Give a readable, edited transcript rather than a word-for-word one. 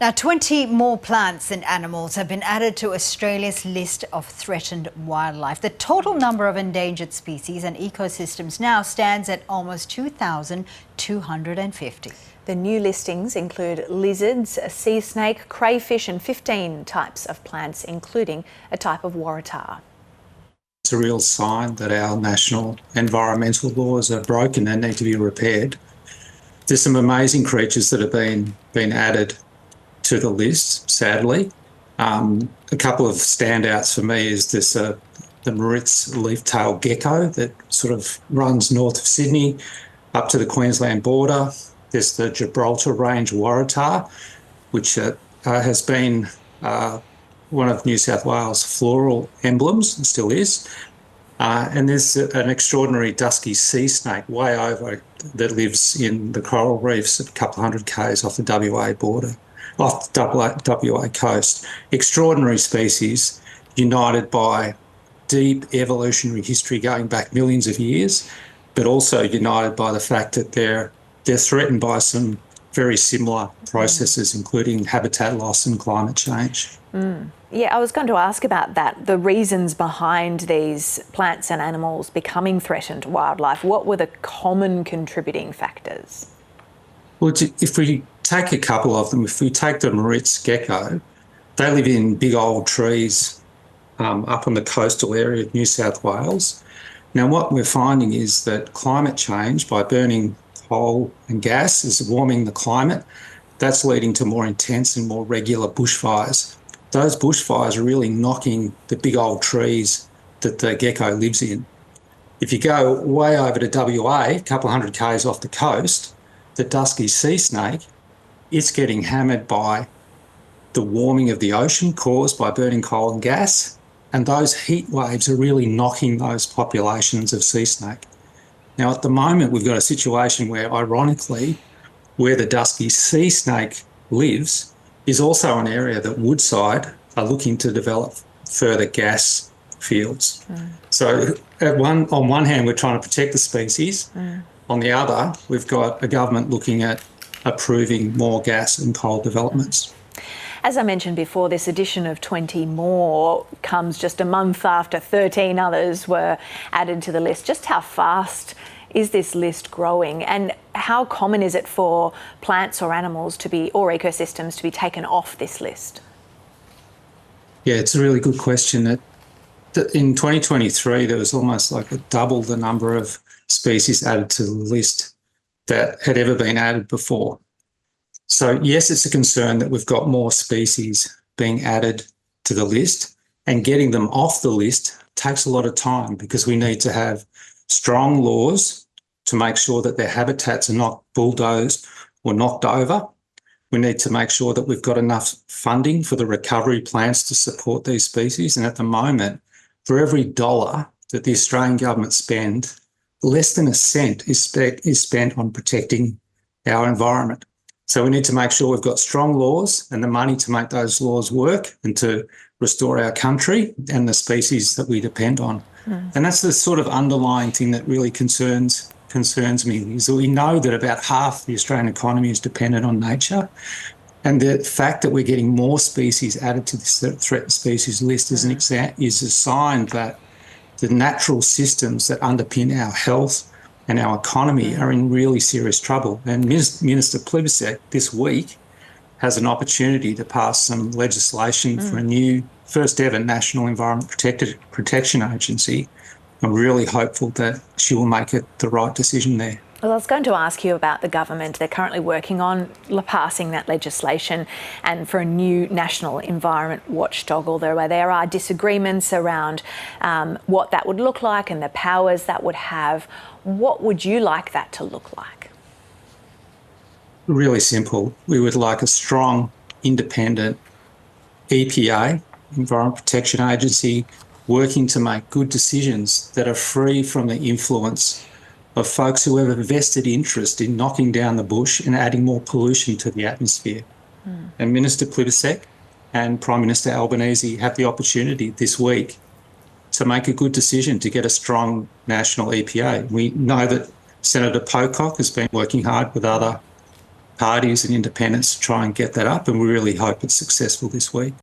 Now, 20 more plants and animals have been added to Australia's list of threatened wildlife. The total number of endangered species and ecosystems now stands at almost 2,250. The new listings include lizards, a sea snake, crayfish and 15 types of plants, including a type of waratah. It's a real sign that our national environmental laws are broken and need to be repaired. There's some amazing creatures that have been added to the list, sadly. A couple of standouts for me is this the Maritz leaf-tailed gecko that sort of runs north of Sydney up to the Queensland border. There's the Gibraltar Range waratah, which has been one of New South Wales' floral emblems, and still is. And there's an extraordinary dusky sea snake way over that lives in the coral reefs a couple of hundred k's off the WA border, off the WA coast. Extraordinary species united by deep evolutionary history going back millions of years, but also united by the fact that they're threatened by some very similar processes, including habitat loss and climate change. Yeah, I was going to ask about that, the reasons behind these plants and animals becoming threatened wildlife. What were the common contributing factors? Well, if we take a couple of them, if we take the Maritz gecko, they live in big old trees up on the coastal area of New South Wales. Now, what we're finding is that climate change, by burning coal and gas, is warming the climate. That's leading to more intense and more regular bushfires. Those bushfires are really knocking the big old trees that the gecko lives in. If you go way over to WA, a couple of hundred k's off the coast, the dusky sea snake, it's getting hammered by the warming of the ocean caused by burning coal and gas, and those heat waves are really knocking those populations of sea snake. Now, at the moment, we've got a situation where, ironically, where the dusky sea snake lives is also an area that Woodside are looking to develop further gas fields. So on one hand, we're trying to protect the species. On the other, we've got a government looking at approving more gas and coal developments. As I mentioned before, this addition of 20 more comes just a month after 13 others were added to the list. Just how fast is this list growing, and how common is it for plants or animals to be, or ecosystems to be taken off this list? Yeah, it's a really good question. In 2023, there was almost like double the number of species added to the list that had ever been added before. So yes, it's a concern that we've got more species being added to the list, and getting them off the list takes a lot of time because we need to have strong laws to make sure that their habitats are not bulldozed or knocked over. We need to make sure that we've got enough funding for the recovery plans to support these species. And at the moment, for every dollar that the Australian government spend, less than a cent is spent on protecting our environment. So we need to make sure we've got strong laws and the money to make those laws work and to restore our country and the species that we depend on. And that's the sort of underlying thing that really concerns me, is that we know that about half the Australian economy is dependent on nature. And the fact that we're getting more species added to this threatened species list is a sign that the natural systems that underpin our health and our economy are in really serious trouble. And Minister Plibersek this week has an opportunity to pass some legislation for a new first ever National Environment Protection Agency. I'm really hopeful that she will make it the right decision there. Well, I was going to ask you about the government. They're currently working on passing that legislation and for a new national environment watchdog, although there are disagreements around what that would look like and the powers that would have. What would you like that to look like? Really simple. We would like a strong, independent EPA, Environment Protection Agency, working to make good decisions that are free from the influence of folks who have a vested interest in knocking down the bush and adding more pollution to the atmosphere. And Minister Plibersek and Prime Minister Albanese have the opportunity this week to make a good decision to get a strong national EPA. We know that Senator Pocock has been working hard with other parties and independents to try and get that up, and we really hope it's successful this week.